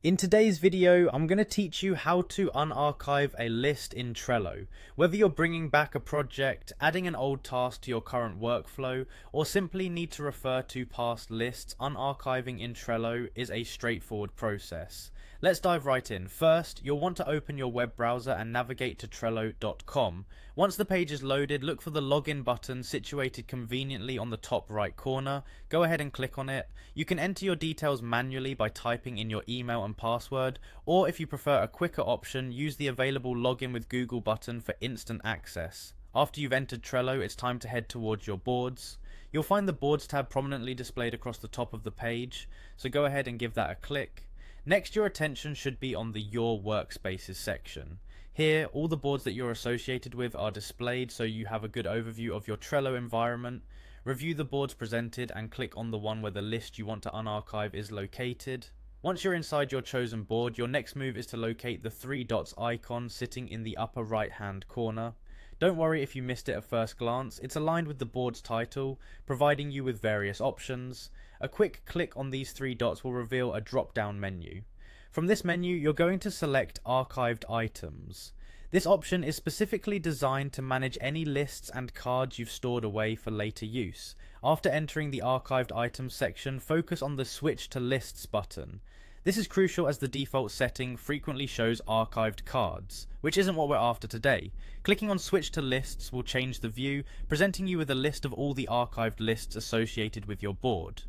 In today's video, I'm going to teach you how to unarchive a list in Trello. Whether you're bringing back a project, adding an old task to your current workflow, or simply need to refer to past lists, unarchiving in Trello is a straightforward process. Let's dive right in. First, you'll want to open your web browser and navigate to Trello.com. Once the page is loaded, look for the login button situated conveniently on the top right corner. Go ahead and click on it. You can enter your details manually by typing in your email and password, or if you prefer a quicker option, use the available login with Google button for instant access. After you've entered Trello, it's time to head towards your boards. You'll find the boards tab prominently displayed across the top of the page, so go ahead and give that a click. Next, your attention should be on the Your Workspaces section. Here, all the boards that you're associated with are displayed so you have a good overview of your Trello environment. Review the boards presented and click on the one where the list you want to unarchive is located. Once you're inside your chosen board, your next move is to locate the three dots icon sitting in the upper right hand corner. Don't worry if you missed it at first glance, it's aligned with the board's title, providing you with various options. A quick click on these three dots will reveal a drop-down menu. From this menu, you're going to select Archived Items. This option is specifically designed to manage any lists and cards you've stored away for later use. After entering the Archived Items section, focus on the Switch to Lists button. This is crucial as the default setting frequently shows archived cards, which isn't what we're after today. Clicking on Switch to Lists will change the view, presenting you with a list of all the archived lists associated with your board.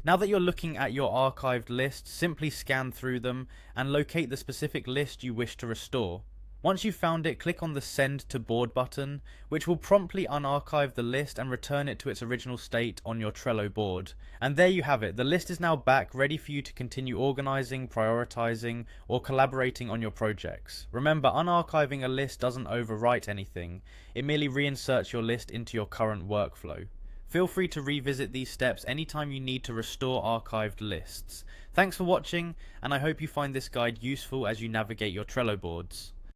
Now that you're looking at your archived list, simply scan through them and locate the specific list you wish to restore. Once you've found it, click on the Send to Board button, which will promptly unarchive the list and return it to its original state on your Trello board. And there you have it, the list is now back, ready for you to continue organizing, prioritizing, or collaborating on your projects. Remember, unarchiving a list doesn't overwrite anything, it merely reinserts your list into your current workflow. Feel free to revisit these steps anytime you need to restore archived lists. Thanks for watching, and I hope you find this guide useful as you navigate your Trello boards.